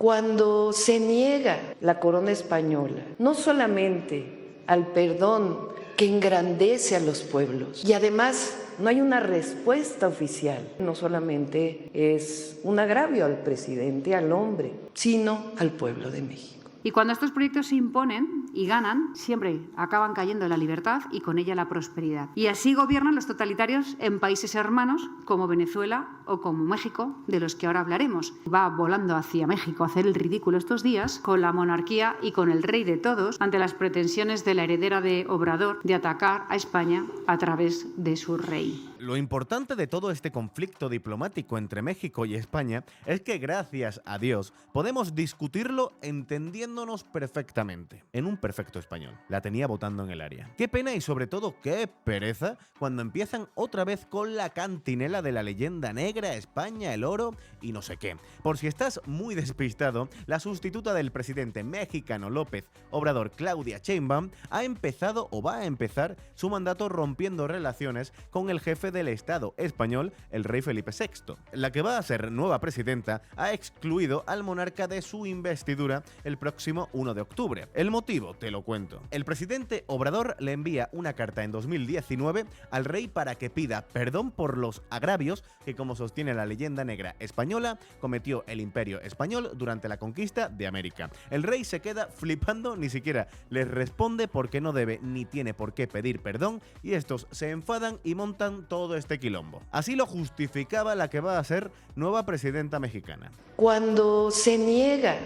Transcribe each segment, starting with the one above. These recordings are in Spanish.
Cuando se niega la corona española, no solamente al perdón que engrandece a los pueblos, y además no hay una respuesta oficial, no solamente es un agravio al presidente, al hombre, sino al pueblo de México. Y cuando estos proyectos se imponen y ganan, siempre acaban cayendo la libertad y con ella la prosperidad. Y así gobiernan los totalitarios en países hermanos como Venezuela o como México, de los que ahora hablaremos. Va volando hacia México a hacer el ridículo estos días con la monarquía y con el rey de todos ante las pretensiones de la heredera de Obrador de atacar a España a través de su rey. Lo importante de todo este conflicto diplomático entre México y España es que, gracias a Dios, podemos discutirlo entendiéndonos perfectamente, en un perfecto español. La tenía votando en el área. Qué pena y sobre todo qué pereza cuando empiezan otra vez con la cantinela de la leyenda negra, España, el oro y no sé qué. Por si estás muy despistado, la sustituta del presidente mexicano López Obrador, Claudia Sheinbaum, ha empezado o va a empezar su mandato rompiendo relaciones con el jefe del Estado español, el rey Felipe VI. La que va a ser nueva presidenta ha excluido al monarca de su investidura el próximo 1 de octubre. El motivo, te lo cuento. El presidente Obrador le envía una carta en 2019 al rey para que pida perdón por los agravios que, como sostiene la leyenda negra española, cometió el Imperio Español durante la conquista de América. El rey se queda flipando, ni siquiera les responde porque no debe ni tiene por qué pedir perdón y estos se enfadan y montan todo este quilombo. Así lo justificaba la que va a ser nueva presidenta mexicana. Cuando se niega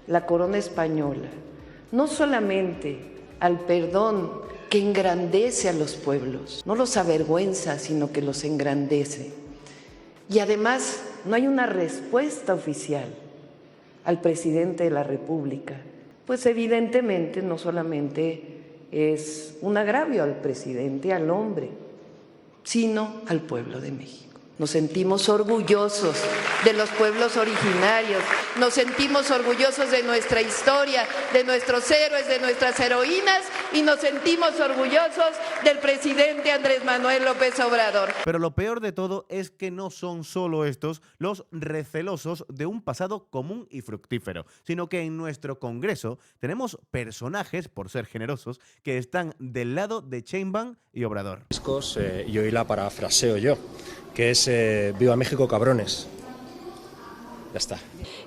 la corona española, no solamente al perdón que engrandece a los pueblos, no los avergüenza, sino que los engrandece. Y además no hay una respuesta oficial al presidente de la República, pues evidentemente no solamente es un agravio al presidente, al hombre, sino al pueblo de México. Nos sentimos orgullosos de los pueblos originarios, nos sentimos orgullosos de nuestra historia, de nuestros héroes, de nuestras heroínas y nos sentimos orgullosos del presidente Andrés Manuel López Obrador. Pero lo peor de todo es que no son solo estos los recelosos de un pasado común y fructífero, sino que en nuestro Congreso tenemos personajes, por ser generosos, que están del lado de Sheinbaum y Obrador. Y hoy la parafraseo yo, que es viva México, cabrones. Ya está.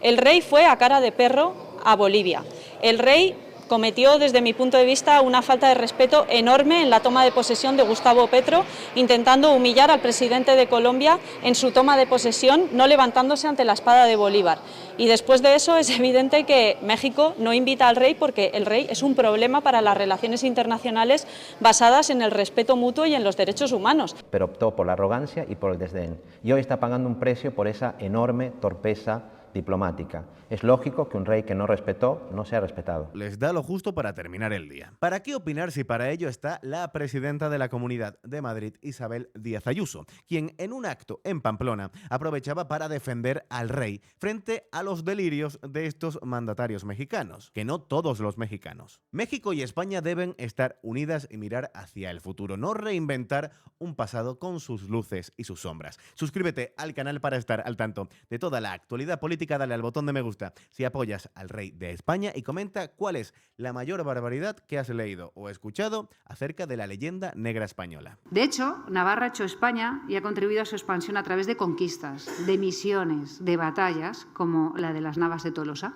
El rey fue a cara de perro a Bolivia. El rey cometió, desde mi punto de vista, una falta de respeto enorme en la toma de posesión de Gustavo Petro, intentando humillar al presidente de Colombia en su toma de posesión, no levantándose ante la espada de Bolívar. Y después de eso es evidente que México no invita al rey porque el rey es un problema para las relaciones internacionales basadas en el respeto mutuo y en los derechos humanos. Pero optó por la arrogancia y por el desdén. Y hoy está pagando un precio por esa enorme torpeza diplomática. Es lógico que un rey que no respetó no sea respetado. Les da lo justo para terminar el día. ¿Para qué opinar si para ello está la presidenta de la Comunidad de Madrid, Isabel Díaz Ayuso, quien en un acto en Pamplona aprovechaba para defender al rey frente a los delirios de estos mandatarios mexicanos? Que no todos los mexicanos. México y España deben estar unidas y mirar hacia el futuro, no reinventar un pasado con sus luces y sus sombras. Suscríbete al canal para estar al tanto de toda la actualidad política. Dale al botón de me gusta si apoyas al rey de España y comenta cuál es la mayor barbaridad que has leído o escuchado acerca de la leyenda negra española. De hecho, Navarra ha hecho España y ha contribuido a su expansión a través de conquistas, de misiones, de batallas, como la de las Navas de Tolosa,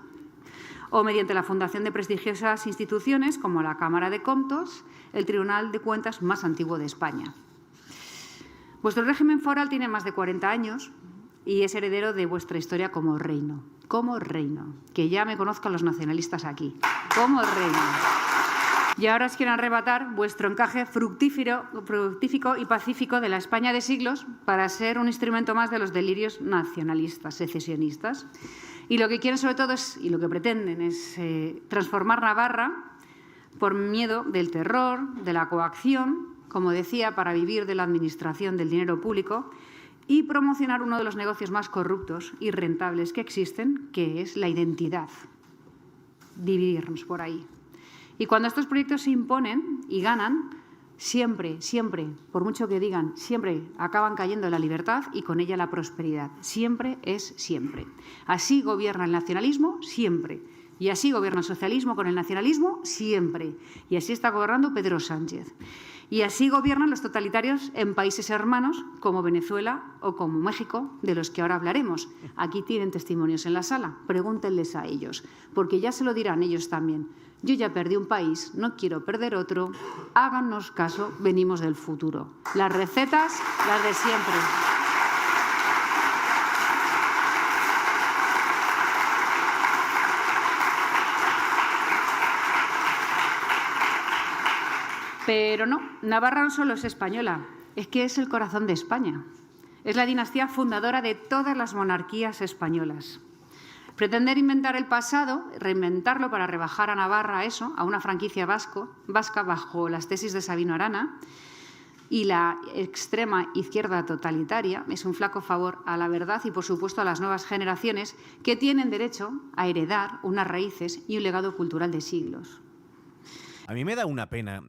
o mediante la fundación de prestigiosas instituciones como la Cámara de Comptos, el Tribunal de Cuentas más antiguo de España. Vuestro régimen foral tiene más de 40 años y es heredero de vuestra historia como reino, que ya me conozcan los nacionalistas aquí, como reino. Y ahora os quieren arrebatar vuestro encaje fructífico y pacífico de la España de siglos para ser un instrumento más de los delirios nacionalistas, secesionistas. Y lo que quieren sobre todo es, y lo que pretenden es transformar Navarra por miedo del terror, de la coacción, como decía, para vivir de la administración del dinero público y promocionar uno de los negocios más corruptos y rentables que existen, que es la identidad. Dividirnos por ahí. Y cuando estos proyectos se imponen y ganan, siempre, siempre, por mucho que digan, siempre acaban cayendo la libertad y con ella la prosperidad. Siempre es siempre. Así gobierna el nacionalismo, siempre. Y así gobierna el socialismo con el nacionalismo, siempre. Y así está gobernando Pedro Sánchez. Y así gobiernan los totalitarios en países hermanos como Venezuela o como México, de los que ahora hablaremos. Aquí tienen testimonios en la sala, pregúntenles a ellos, porque ya se lo dirán ellos también. Yo ya perdí un país, no quiero perder otro. Háganos caso, venimos del futuro. Las recetas, las de siempre. Pero no, Navarra no solo es española, es que es el corazón de España. Es la dinastía fundadora de todas las monarquías españolas. Pretender inventar el pasado, reinventarlo para rebajar a Navarra a una franquicia vasca bajo las tesis de Sabino Arana y la extrema izquierda totalitaria, es un flaco favor a la verdad y, por supuesto, a las nuevas generaciones que tienen derecho a heredar unas raíces y un legado cultural de siglos. A mí me da una pena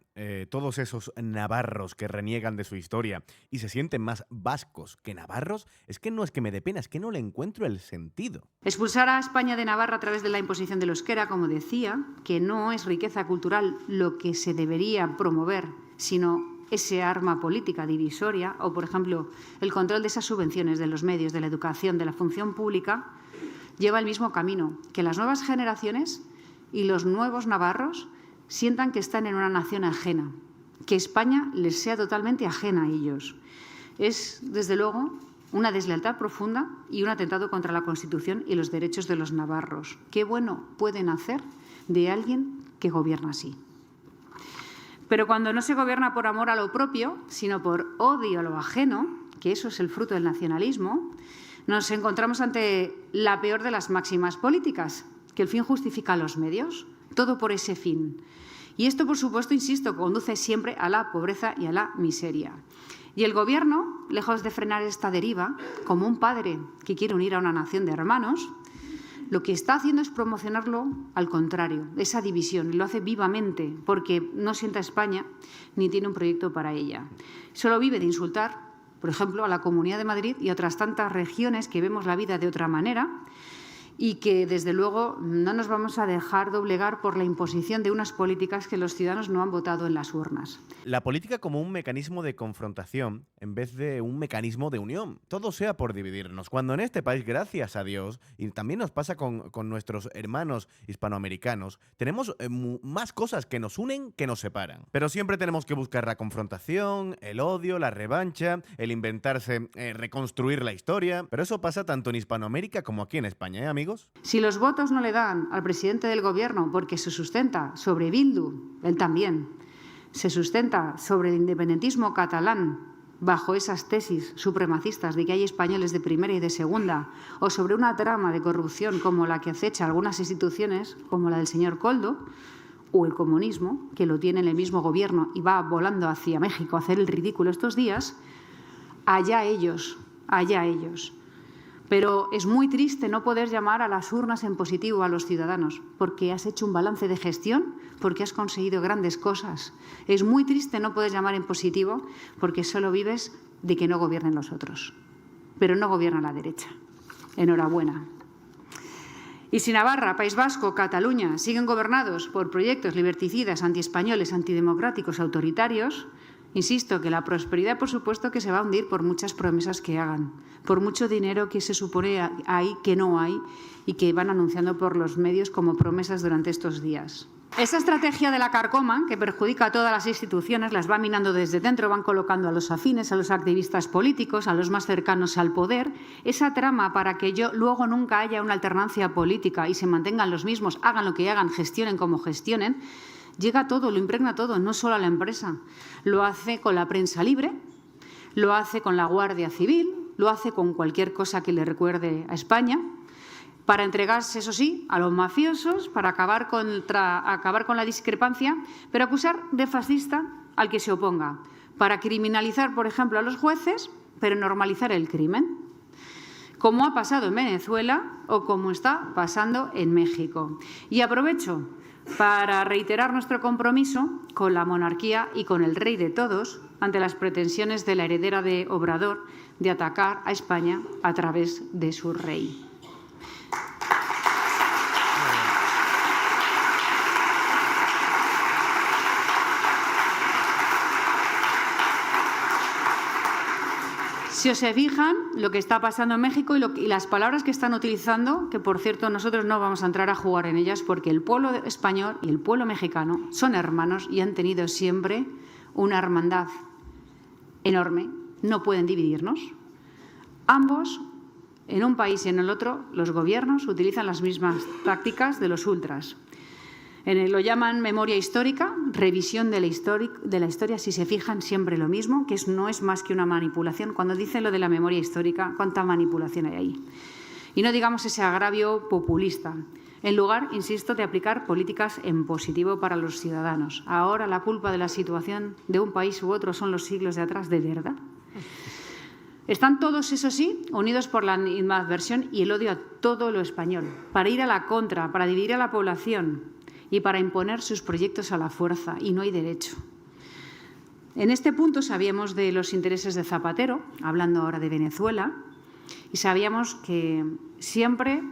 todos esos navarros que reniegan de su historia y se sienten más vascos que navarros. Es que me dé pena, es que no le encuentro el sentido. Expulsar a España de Navarra a través de la imposición del euskera, como decía, que no es riqueza cultural lo que se debería promover, sino ese arma política divisoria, o, por ejemplo, el control de esas subvenciones de los medios, de la educación, de la función pública, lleva el mismo camino, que las nuevas generaciones y los nuevos navarros sientan que están en una nación ajena, que España les sea totalmente ajena a ellos. Es, desde luego, una deslealtad profunda y un atentado contra la Constitución y los derechos de los navarros. ¿Qué bueno pueden hacer de alguien que gobierna así? Pero cuando no se gobierna por amor a lo propio, sino por odio a lo ajeno, que eso es el fruto del nacionalismo, nos encontramos ante la peor de las máximas políticas, que el fin justifica los medios, todo por ese fin. Y esto, por supuesto, insisto, conduce siempre a la pobreza y a la miseria. Y el Gobierno, lejos de frenar esta deriva, como un padre que quiere unir a una nación de hermanos, lo que está haciendo es promocionarlo al contrario, esa división, y lo hace vivamente, porque no sienta a España ni tiene un proyecto para ella. Solo vive de insultar, por ejemplo, a la Comunidad de Madrid y a otras tantas regiones que vemos la vida de otra manera, y que, desde luego, no nos vamos a dejar doblegar por la imposición de unas políticas que los ciudadanos no han votado en las urnas. La política como un mecanismo de confrontación en vez de un mecanismo de unión. Todo sea por dividirnos. Cuando en este país, gracias a Dios, y también nos pasa con nuestros hermanos hispanoamericanos, tenemos más cosas que nos unen que nos separan. Pero siempre tenemos que buscar la confrontación, el odio, la revancha, el inventarse, reconstruir la historia. Pero eso pasa tanto en Hispanoamérica como aquí en España, amigos. Si los votos no le dan al presidente del Gobierno porque se sustenta sobre Bildu, él también, se sustenta sobre el independentismo catalán bajo esas tesis supremacistas de que hay españoles de primera y de segunda, o sobre una trama de corrupción como la que acecha algunas instituciones, como la del señor Koldo, o el comunismo, que lo tiene en el mismo Gobierno y va volando hacia México a hacer el ridículo estos días, allá ellos, allá ellos. Pero es muy triste no poder llamar a las urnas en positivo a los ciudadanos, porque has hecho un balance de gestión, porque has conseguido grandes cosas. Es muy triste no poder llamar en positivo, porque solo vives de que no gobiernen los otros. Pero no gobierna la derecha. Enhorabuena. Y si Navarra, País Vasco, Cataluña siguen gobernados por proyectos liberticidas, antiespañoles, antidemocráticos, autoritarios, insisto que la prosperidad, por supuesto, que se va a hundir por muchas promesas que hagan, por mucho dinero que se supone hay, que no hay, y que van anunciando por los medios como promesas durante estos días. Esa estrategia de la carcoma, que perjudica a todas las instituciones, las va minando desde dentro, van colocando a los afines, a los activistas políticos, a los más cercanos al poder. Esa trama para que luego nunca haya una alternancia política y se mantengan los mismos, hagan lo que hagan, gestionen como gestionen, llega todo, lo impregna todo, no solo a la empresa. Lo hace con la prensa libre, lo hace con la Guardia Civil, lo hace con cualquier cosa que le recuerde a España, para entregarse, eso sí, a los mafiosos, para acabar con la discrepancia, pero acusar de fascista al que se oponga, para criminalizar, por ejemplo, a los jueces, pero normalizar el crimen, como ha pasado en Venezuela o como está pasando en México. Y aprovecho para reiterar nuestro compromiso con la monarquía y con el rey de todos ante las pretensiones de la heredera de Obrador de atacar a España a través de su rey. Si os se fijan, lo que está pasando en México y las palabras que están utilizando, que por cierto nosotros no vamos a entrar a jugar en ellas porque el pueblo español y el pueblo mexicano son hermanos y han tenido siempre una hermandad enorme, no pueden dividirnos. Ambos, en un país y en el otro, los gobiernos utilizan las mismas tácticas de los ultras. Lo llaman memoria histórica, revisión de la historia, si se fijan, siempre lo mismo, que no es más que una manipulación. Cuando dicen lo de la memoria histórica, ¿cuánta manipulación hay ahí? Y no digamos ese agravio populista, en lugar, insisto, de aplicar políticas en positivo para los ciudadanos. Ahora la culpa de la situación de un país u otro son los siglos de atrás, ¿de verdad? Están todos, eso sí, unidos por la animadversión y el odio a todo lo español, para ir a la contra, para dividir a la población y para imponer sus proyectos a la fuerza, y no hay derecho. En este punto sabíamos de los intereses de Zapatero, hablando ahora de Venezuela, y sabíamos que siempre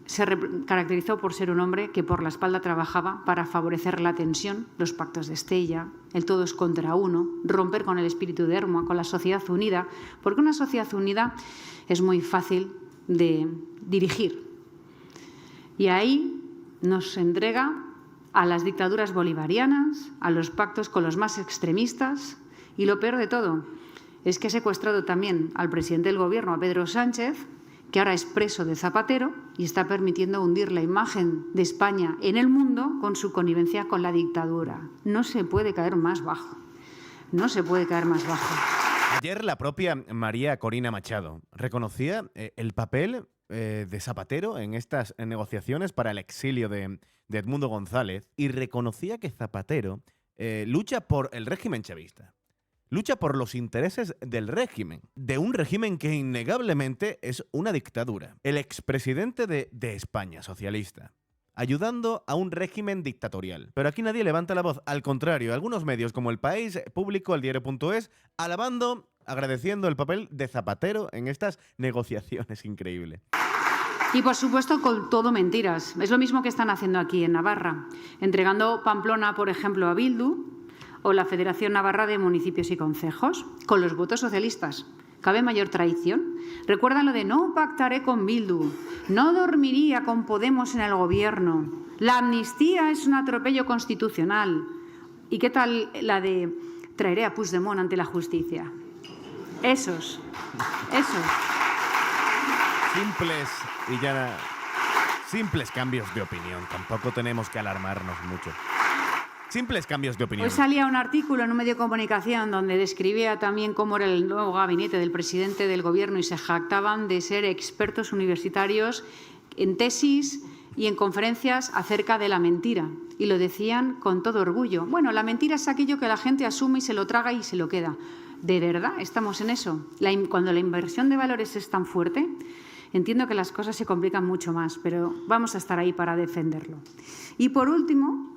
se caracterizó por ser un hombre que por la espalda trabajaba para favorecer la tensión, los pactos de Estella, el todos contra uno, romper con el espíritu de Ermua, con la sociedad unida, porque una sociedad unida es muy fácil de dirigir. Y ahí nos entrega a las dictaduras bolivarianas, a los pactos con los más extremistas, y lo peor de todo es que ha secuestrado también al presidente del Gobierno, a Pedro Sánchez, que ahora es preso de Zapatero y está permitiendo hundir la imagen de España en el mundo con su connivencia con la dictadura. No se puede caer más bajo. No se puede caer más bajo. Ayer la propia María Corina Machado reconocía el papel de Zapatero en estas negociaciones para el exilio de Edmundo González y reconocía que Zapatero lucha por el régimen chavista. Lucha por los intereses del régimen, de un régimen que innegablemente es una dictadura. El expresidente de España, socialista, ayudando a un régimen dictatorial. Pero aquí nadie levanta la voz. Al contrario, algunos medios como El País, Público, El Diario.es, alabando, agradeciendo el papel de Zapatero en estas negociaciones. Increíble. Y, por supuesto, con todo mentiras. Es lo mismo que están haciendo aquí en Navarra, entregando Pamplona, por ejemplo, a Bildu, o la Federación Navarra de Municipios y Concejos, con los votos socialistas. ¿Cabe mayor traición? Recuerdan lo de no pactaré con Bildu, no dormiría con Podemos en el gobierno, la amnistía es un atropello constitucional. ¿Y qué tal la de traeré a Puigdemont ante la justicia? Esos. Simples cambios de opinión. Tampoco tenemos que alarmarnos mucho. Simples cambios de opinión. Hoy salía un artículo en un medio de comunicación donde describía también cómo era el nuevo gabinete del presidente del Gobierno y se jactaban de ser expertos universitarios en tesis y en conferencias acerca de la mentira. Y lo decían con todo orgullo. Bueno, la mentira es aquello que la gente asume y se lo traga y se lo queda. ¿De verdad estamos en eso? Cuando la inversión de valores es tan fuerte, entiendo que las cosas se complican mucho más, pero vamos a estar ahí para defenderlo. Y por último,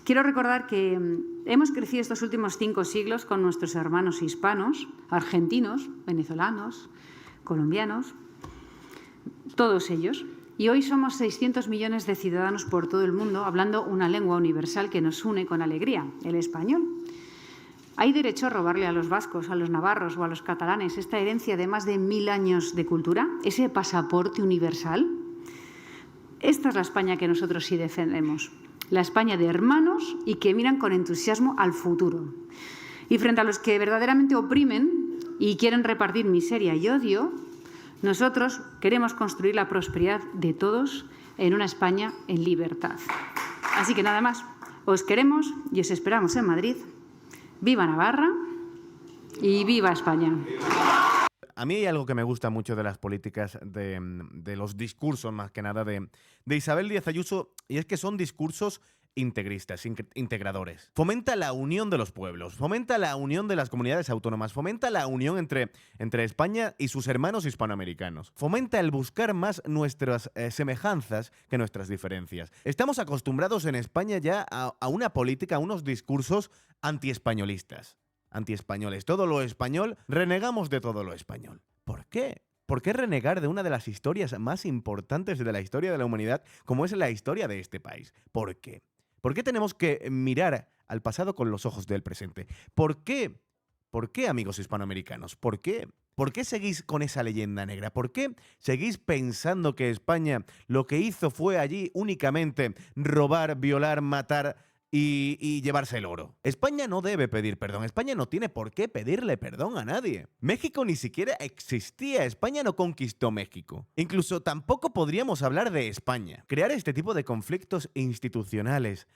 quiero recordar que hemos crecido estos últimos 5 siglos con nuestros hermanos hispanos, argentinos, venezolanos, colombianos, todos ellos. Y hoy somos 600 millones de ciudadanos por todo el mundo hablando una lengua universal que nos une con alegría, el español. ¿Hay derecho a robarle a los vascos, a los navarros o a los catalanes esta herencia de más de 1000 años de cultura, ese pasaporte universal? Esta es la España que nosotros sí defendemos. La España de hermanos y que miran con entusiasmo al futuro. Y frente a los que verdaderamente oprimen y quieren repartir miseria y odio, nosotros queremos construir la prosperidad de todos en una España en libertad. Así que nada más, os queremos y os esperamos en Madrid. ¡Viva Navarra y viva España! A mí hay algo que me gusta mucho de las políticas, de los discursos más que nada de Isabel Díaz Ayuso, y es que son discursos integristas, integradores. Fomenta la unión de los pueblos, fomenta la unión de las comunidades autónomas, fomenta la unión entre España y sus hermanos hispanoamericanos. Fomenta el buscar más nuestras semejanzas que nuestras diferencias. Estamos acostumbrados en España ya a una política, a unos discursos antiespañolistas, antiespañoles. Todo lo español, renegamos de todo lo español. ¿Por qué? ¿Por qué renegar de una de las historias más importantes de la historia de la humanidad, como es la historia de este país? ¿Por qué? ¿Por qué tenemos que mirar al pasado con los ojos del presente? ¿Por qué? ¿Por qué, amigos hispanoamericanos? ¿Por qué? ¿Por qué seguís con esa leyenda negra? ¿Por qué seguís pensando que España lo que hizo fue allí únicamente robar, violar, matar y llevarse el oro? España no debe pedir perdón. España no tiene por qué pedirle perdón a nadie. México ni siquiera existía. España no conquistó México. Incluso tampoco podríamos hablar de España. Crear este tipo de conflictos institucionales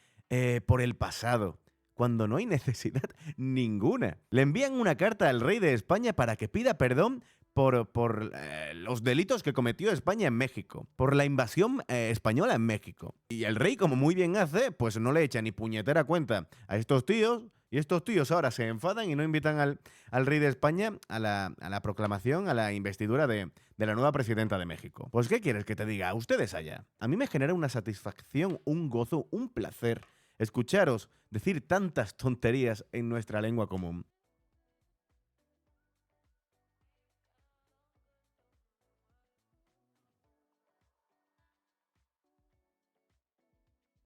por el pasado, cuando no hay necesidad ninguna. Le envían una carta al rey de España para que pida perdón por los delitos que cometió España en México, por la invasión española en México. Y el rey, como muy bien hace, pues no le echa ni puñetera cuenta a estos tíos, y estos tíos ahora se enfadan y no invitan al rey de España a la proclamación, a la investidura de la nueva presidenta de México. Pues, ¿qué quieres que te diga? A ustedes allá. A mí me genera una satisfacción, un gozo, un placer escucharos decir tantas tonterías en nuestra lengua común.